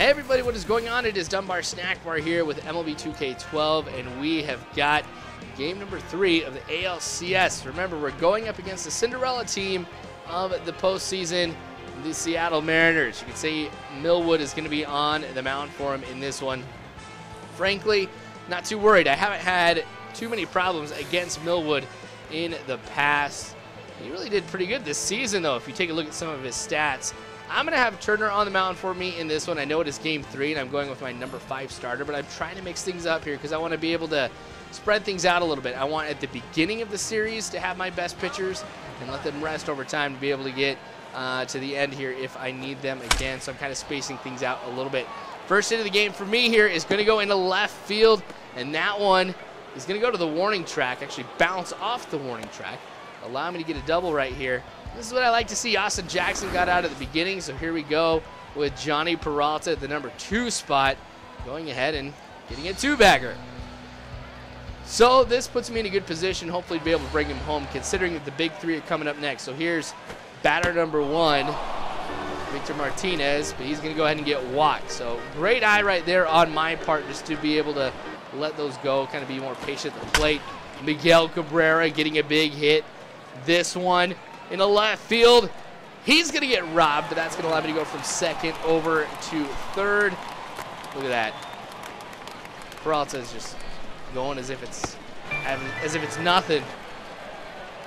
Hey everybody, what is going on? It is Dunbar Snackbar here with MLB 2K12, and we have got game number 3 of the ALCS. Remember, we're going up against the Cinderella team of the postseason, the Seattle Mariners. You can see Millwood is going to be on the mound for him in this one. Frankly, not too worried. I haven't had too many problems against Millwood in the past. He really did pretty good this season, though, if you take a look at some of his stats. I'm going to have Turner on the mound for me in this one. I know it is game 3, and I'm going with my number 5 starter, but I'm trying to mix things up here because I want to be able to spread things out a little bit. I want at the beginning of the series to have my best pitchers and let them rest over time to be able to get to the end here if I need them again. So I'm kind of spacing things out a little bit. First hit of the game for me here is going to go into left field, and that one is going to go to the warning track, actually bounce off the warning track. Allow me to get a double right here. This is what I like to see. Austin Jackson got out at the beginning, so here we go with Johnny Peralta at the number 2 spot, going ahead and getting a 2-bagger. So this puts me in a good position, hopefully to be able to bring him home, considering that the big 3 are coming up next. So here's batter number 1, Victor Martinez, but he's going to go ahead and get walked. So great eye right there on my part just to be able to let those go, kind of be more patient at the plate. Miguel Cabrera getting a big hit. This one in the left field. He's going to get robbed, but that's going to allow me to go from second over to third. Look at that. Peralta is just going as if it's nothing.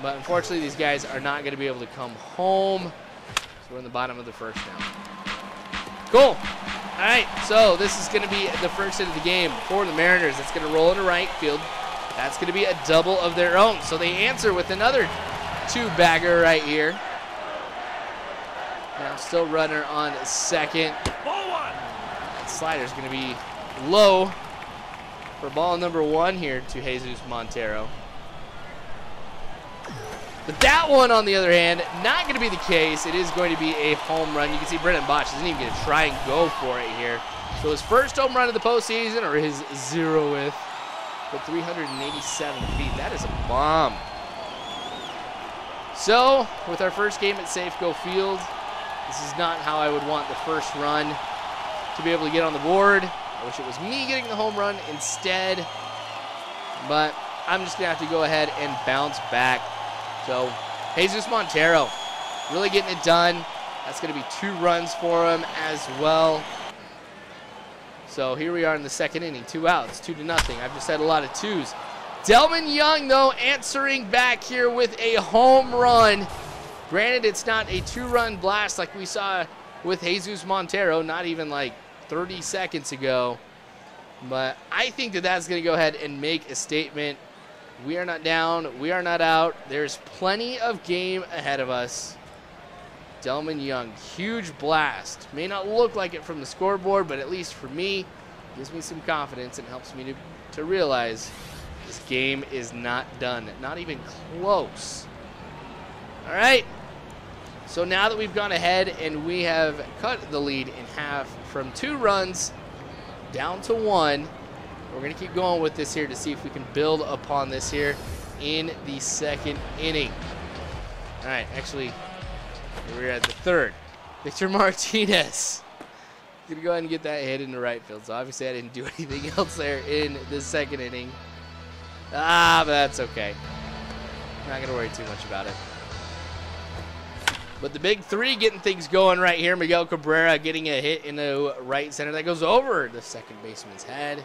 But unfortunately, these guys are not going to be able to come home. So we're in the bottom of the first now. Cool. All right, so this is going to be the first hit of the game for the Mariners. It's going to roll into right field. That's going to be a double of their own. So they answer with another 2-bagger right here. Now still runner on second. Ball 1. That slider's going to be low for ball number 1 here to Jesus Montero. But that one, on the other hand, not going to be the case. It is going to be a home run. You can see Brendan Botch isn't even going to try and go for it here. So his first home run of the postseason, or his 0th, but 387 feet. That is a bomb. So, with our first game at Safeco Field, this is not how I would want the first run to be able to get on the board. I wish it was me getting the home run instead, but I'm just going to have to go ahead and bounce back. So, Jesus Montero really getting it done. That's going to be 2 runs for him as well. So here we are in the second inning, 2 outs, 2-0. I've just had a lot of 2s. Delman Young, though, answering back here with a home run. Granted, it's not a 2-run blast like we saw with Jesus Montero, not even like 30 seconds ago. But I think that that's going to go ahead and make a statement. We are not down. We are not out. There's plenty of game ahead of us. Delman Young, huge blast. May not look like it from the scoreboard, but at least for me, gives me some confidence and helps me to realize this game is not done. Not even close. All right. So now that we've gone ahead and we have cut the lead in half from 2 runs down to 1, we're going to keep going with this here to see if we can build upon this here in the second inning. All right, actually, we're at the 3rd. Victor Martinez. Gonna go ahead and get that hit into right field. So obviously I didn't do anything else there in the second inning. But that's okay. Not gonna worry too much about it. But the big 3 getting things going right here. Miguel Cabrera getting a hit into right center. That goes over the second baseman's head.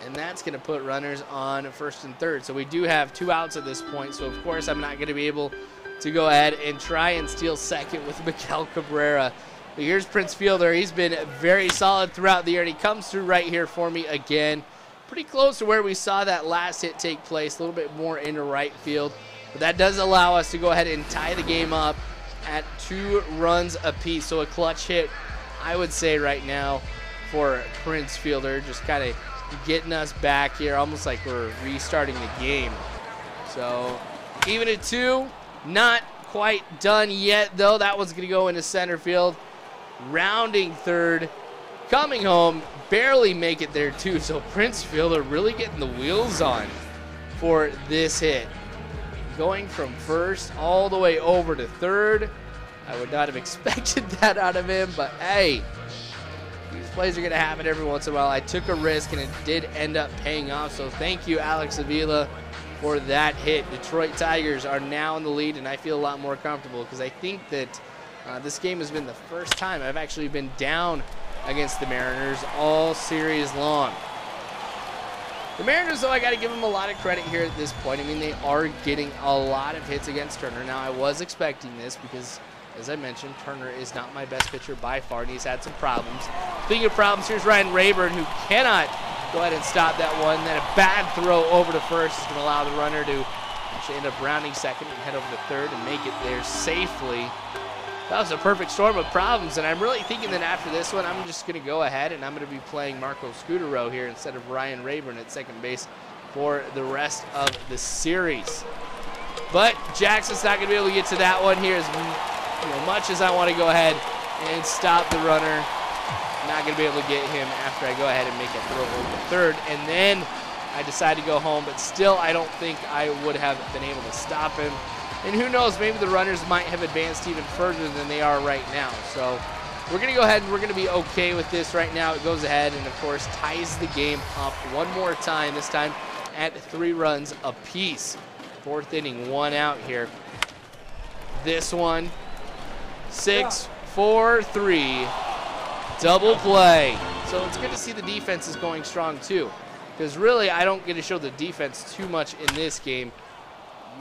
And that's going to put runners on 1st and 3rd. So we do have 2 outs at this point. So, of course, I'm not going to be able to go ahead and try and steal second with Miguel Cabrera. But here's Prince Fielder. He's been very solid throughout the year, and he comes through right here for me again. Pretty close to where we saw that last hit take place, a little bit more into right field. But that does allow us to go ahead and tie the game up at 2 runs apiece. So a clutch hit, I would say right now, for Prince Fielder. Just kind of getting us back here, almost like we're restarting the game. So even at 2, not quite done yet, though. That one's going to go into center field. Rounding 3rd, coming home, barely make it there, too. So Prince Fielder really getting the wheels on for this hit. Going from 1st all the way over to 3rd. I would not have expected that out of him, but hey, he's plays are going to happen every once in a while. I took a risk, and it did end up paying off. So thank you, Alex Avila, for that hit. Detroit Tigers are now in the lead, and I feel a lot more comfortable because I think that this game has been the first time I've actually been down against the Mariners all series long. The Mariners, though, I got to give them a lot of credit here at this point. I mean, they are getting a lot of hits against Turner. Now, I was expecting this because, as I mentioned, Turner is not my best pitcher by far, and he's had some problems. Speaking of problems, here's Ryan Rayburn, who cannot go ahead and stop that one. Then a bad throw over to first is going to allow the runner to actually end up rounding second and head over to third and make it there safely. That was a perfect storm of problems, and I'm really thinking that after this one, I'm just going to go ahead and I'm going to be playing Marco Scudero here instead of Ryan Rayburn at second base for the rest of the series. But Jackson's not going to be able to get to that one here as much as I want to go ahead and stop the runner. Not going to be able to get him after I go ahead and make a throw over to third, and then I decide to go home, but still I don't think I would have been able to stop him. And who knows, maybe the runners might have advanced even further than they are right now. So we're going to go ahead and we're going to be okay with this right now. It goes ahead and, of course, ties the game up one more time, this time at 3 runs apiece. 4th inning, 1 out here. This one, 6-4-3, double play. So it's good to see the defense is going strong too, because really I don't get to show the defense too much in this game.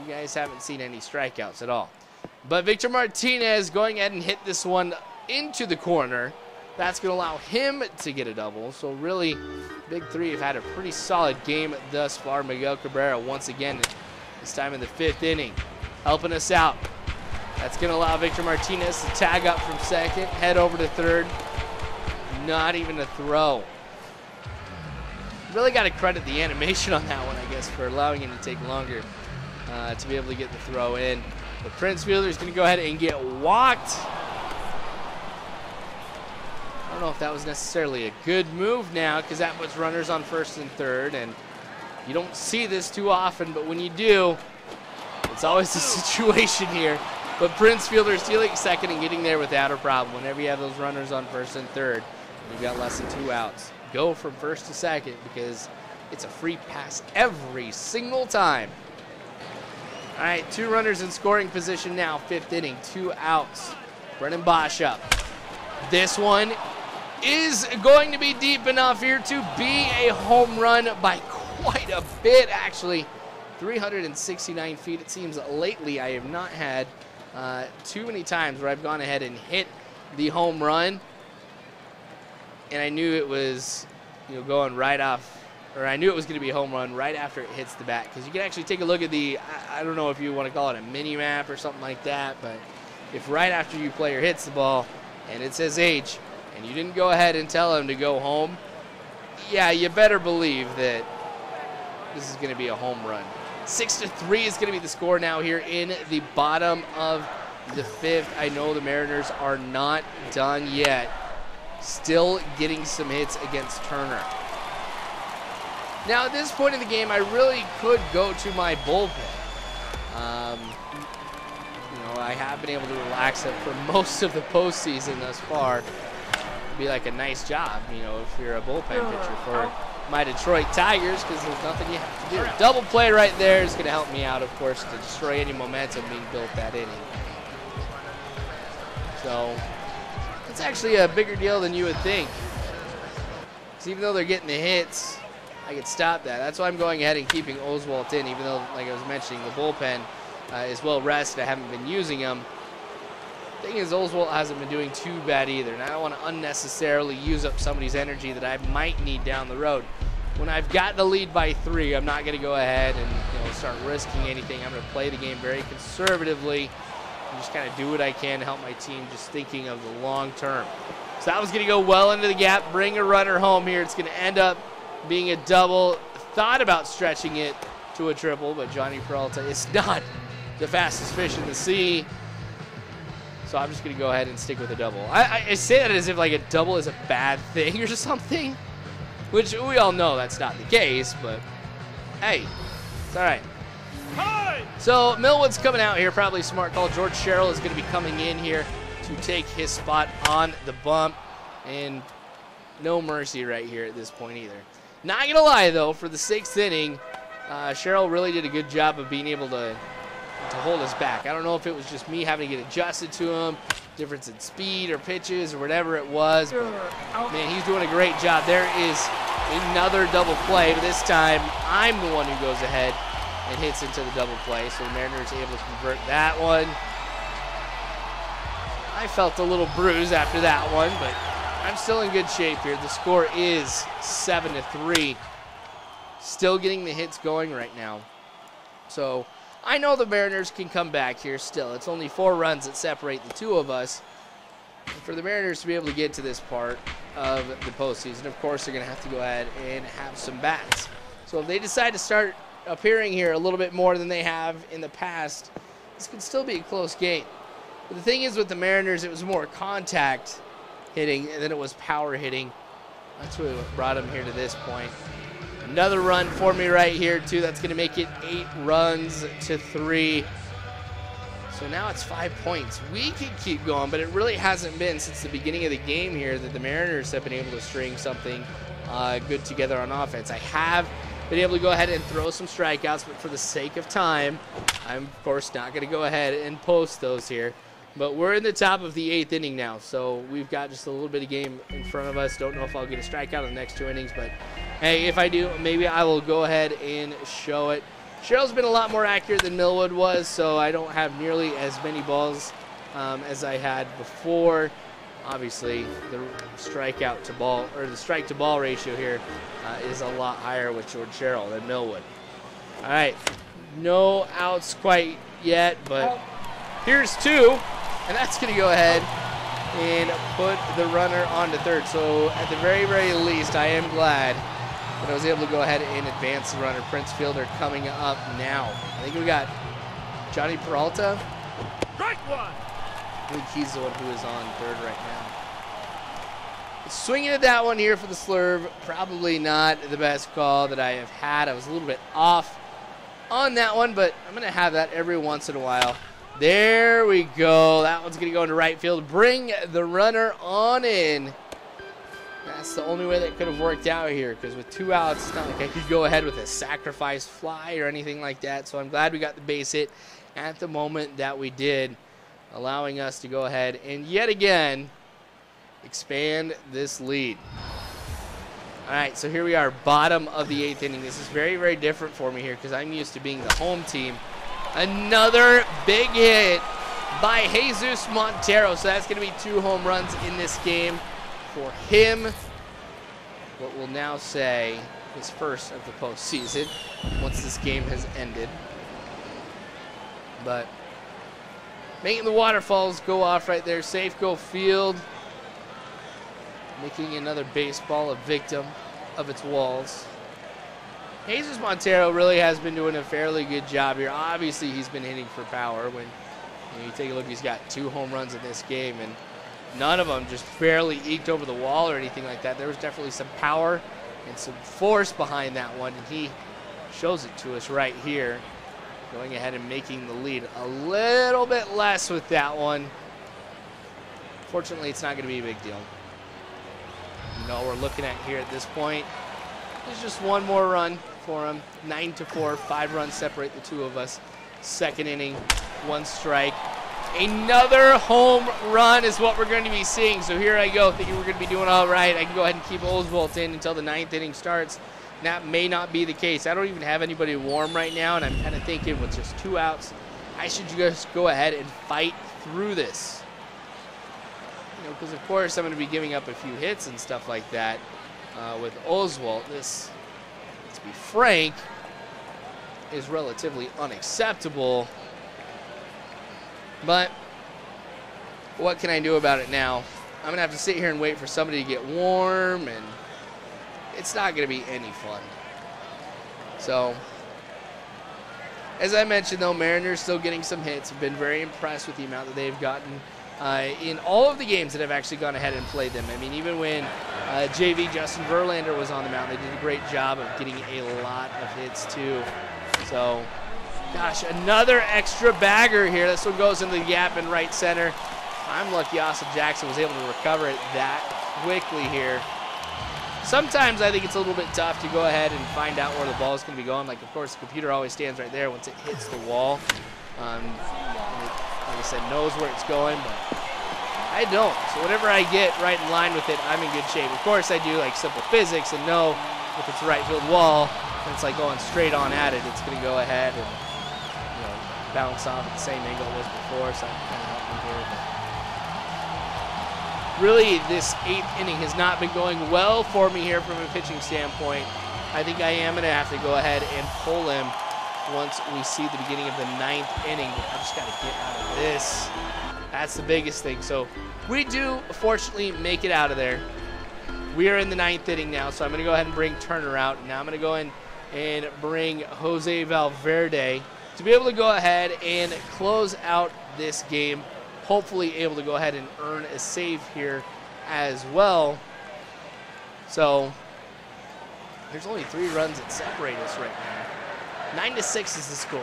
You guys haven't seen any strikeouts at all. But Victor Martinez going ahead and hit this one into the corner. That's going to allow him to get a double. So really, Big Three have had a pretty solid game thus far. Miguel Cabrera once again, this time in the 5th inning, helping us out. That's going to allow Victor Martinez to tag up from second, head over to third. Not even a throw. Really got to credit the animation on that one, I guess, for allowing him to take longer to be able to get the throw in. The Prince fielder is going to go ahead and get walked. I don't know if that was necessarily a good move now, because that puts runners on first and third, and you don't see this too often, but when you do, it's always a situation here. But Prince fielder stealing second and getting there without a problem. Whenever you have those runners on first and third, you've got less than 2 outs. Go from first to second because it's a free pass every single time. All right, 2 runners in scoring position now, 5th inning, 2 outs. Brennan Bosch up. This one is going to be deep enough here to be a home run by quite a bit, actually. 369 feet. It seems lately I have not had too many times where I've gone ahead and hit the home run, and I knew it was going right off, or I knew it was going to be a home run right after it hits the bat, because you can actually take a look at the, I don't know if you want to call it a mini map or something like that, but if right after your player hits the ball and it says H and you didn't go ahead and tell him to go home, yeah, you better believe that this is going to be a home run. 6-3 is going to be the score now here in the bottom of the 5th. I know the Mariners are not done yet. Still getting some hits against Turner. Now at this point in the game, I really could go to my bullpen. I have been able to relax it for most of the postseason thus far. It'd be like a nice job, if you're a bullpen pitcher for my Detroit Tigers, because there's nothing you have to do. Double play right there is going to help me out, of course, to destroy any momentum being built that inning. So it's actually a bigger deal than you would think. Because even though they're getting the hits, I could stop that. That's why I'm going ahead and keeping Oswalt in, even though, like I was mentioning, the bullpen is well rested. I haven't been using them. The thing is, Oswalt hasn't been doing too bad either, and I don't want to unnecessarily use up somebody's energy that I might need down the road. When I've got the lead by 3, I'm not going to go ahead and start risking anything. I'm going to play the game very conservatively and just kind of do what I can to help my team, just thinking of the long term. So that was going to go well into the gap, bring a runner home here. It's going to end up being a double. Thought about stretching it to a triple, but Johnny Peralta is not the fastest fish in the sea. So I'm just going to go ahead and stick with a double. I say that as if like a double is a bad thing or something, which we all know that's not the case, but hey, it's all right. So Millwood's coming out here, probably a smart call. George Sherrill is going to be coming in here to take his spot on the bump. And no mercy right here at this point either. Not going to lie, though, for the 6th inning, Cheryl really did a good job of being able to hold us back. I don't know if it was just me having to get adjusted to him, difference in speed or pitches or whatever it was. But, man, he's doing a great job. There is another double play, but this time I'm the one who goes ahead and hits into the double play. So the Mariners able to convert that one. I felt a little bruised after that one, but I'm still in good shape here. The score is 7-3. Still getting the hits going right now. So I know the Mariners can come back here still. It's only 4 runs that separate the two of us. And for the Mariners to be able to get to this part of the postseason, of course, they're going to have to go ahead and have some bats. So if they decide to start appearing here a little bit more than they have in the past, this could still be a close game. But the thing is with the Mariners, it was more contact hitting than it was power hitting. That's what brought them here to this point. Another run for me right here, too. That's going to make it 8 runs to 3. So now it's 5 points. We can keep going, but it really hasn't been since the beginning of the game here that the Mariners have been able to string something good together on offense. I have been able to go ahead and throw some strikeouts, but for the sake of time, I'm, of course, not going to go ahead and post those here. But we're in the top of the 8th inning now, so we've got just a little bit of game in front of us. Don't know if I'll get a strikeout in the next 2 innings, but hey, if I do, maybe I will go ahead and show it. Cheryl's been a lot more accurate than Millwood was, so I don't have nearly as many balls as I had before. Obviously, the strikeout to ball, or the strike to ball ratio here is a lot higher with George Cheryl than Millwood. All right, no outs quite yet, but here's 2. And that's going to go ahead and put the runner on to third. So at the very, very least, I am glad that I was able to go ahead and advance the runner. Prince Fielder coming up now. I think we got Johnny Peralta. Strike 1. I think he's the one who is on third right now. Swinging at that one here for the slurve. Probably not the best call that I have had. I was a little bit off on that one, but I'm going to have that every once in a while. There we go. That one's going to go into right field. Bring the runner on in. That's the only way that could have worked out here, because with 2 outs, it's not like I could go ahead with a sacrifice fly or anything like that. So I'm glad we got the base hit at the moment that we did, allowing us to go ahead and yet again expand this lead. All right, so here we are, bottom of the 8th inning. This is very, very different for me here because I'm used to being the home team. Another big hit by Jesus Montero. So that's going to be 2 home runs in this game for him. What we'll now say his first of the postseason once this game has ended. But making the waterfalls go off right there. Safe go field. Making another baseball a victim of its walls. Jesus Montero really has been doing a fairly good job here. Obviously, he's been hitting for power. When you take a look, he's got 2 home runs in this game, and none of them just barely eked over the wall or anything like that. There was definitely some power and some force behind that one, and he shows it to us right here, going ahead and making the lead a little bit less with that one. Fortunately, it's not going to be a big deal. You know, we're looking at here at this point, there's just 1 more run for him. 9-4, 5 runs separate the 2 of us. 2nd inning, 1 strike. Another home run is what we're going to be seeing. So here I go, thinking we're going to be doing all right. I can go ahead and keep Oswald in until the 9th inning starts. That may not be the case. I don't even have anybody warm right now, and I'm kind of thinking with just 2 outs, I should just go ahead and fight through this. You know, because of course I'm going to be giving up a few hits and stuff like that with Oswald. This, let's be frank, is relatively unacceptable. But what can I do about it now? I'm going to have to sit here and wait for somebody to get warm, and it's not going to be any fun. So, as I mentioned, though, Mariners still getting some hits. I've been very impressed with the amount that they've gotten in all of the games that I've actually gone ahead and played them. I mean, even when JV Justin Verlander was on the mound, they did a great job of getting a lot of hits, too. So, gosh, another extra bagger here. This one goes into the gap in right center. I'm lucky Austin Jackson was able to recover it that quickly here. Sometimes I think it's a little bit tough to go ahead and find out where the ball is going to be going. Like, of course, the computer always stands right there once it hits the wall. And it, like I said, knows where it's going, but I don't. So whatever I get right in line with it, I'm in good shape. Of course, I do like simple physics and know if it's a right field wall and it's like going straight on at it, it's going to go ahead and bounce off at the same angle it was before. So that kind of helped me here. But really, this 8th inning has not been going well for me here from a pitching standpoint. I think I am going to have to go ahead and pull him once we see the beginning of the 9th inning. But I've just got to get out of this. That's the biggest thing. So we do, fortunately, make it out of there. We are in the 9th inning now, so I'm going to go ahead and bring Turner out. Now I'm going to go in and bring Jose Valverde to be able to go ahead and close out this game. Hopefully able to go ahead and earn a save here as well. So there's only 3 runs that separate us right now. 9-6 is the score.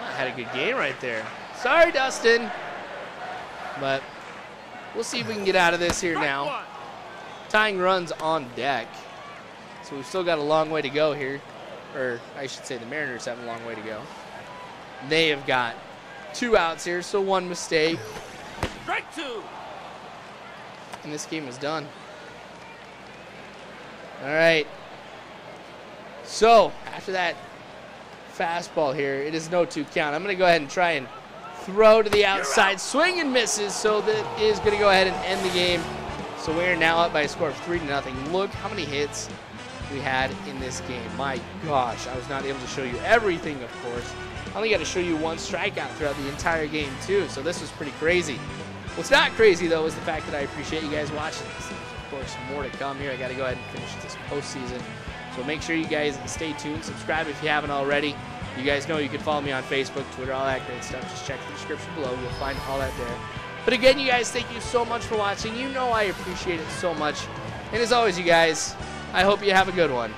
I had a good game right there. Sorry, Dustin. But we'll see if we can get out of this here now. Tying runs on deck. So we've still got a long way to go here. Or I should say the Mariners have a long way to go. They have got 2 outs here, so 1 mistake. Strike 2. And this game is done. All right. So after that fastball here, it is no 2 count. I'm going to go ahead and try and throw to the outside. Swing and misses, so that is going to go ahead and end the game. So we are now up by a score of 3-0. Look how many hits we had in this game. My gosh, I was not able to show you everything, of course. I only got to show you 1 strikeout throughout the entire game, too, so this was pretty crazy. What's not crazy, though, is the fact that I appreciate you guys watching this. Of course, more to come here. I got to go ahead and finish this postseason. So make sure you guys stay tuned. Subscribe if you haven't already. You guys know you can follow me on Facebook, Twitter, all that great stuff. Just check the description below. You'll find all that there. But again, you guys, thank you so much for watching. You know I appreciate it so much. And as always, you guys, I hope you have a good one.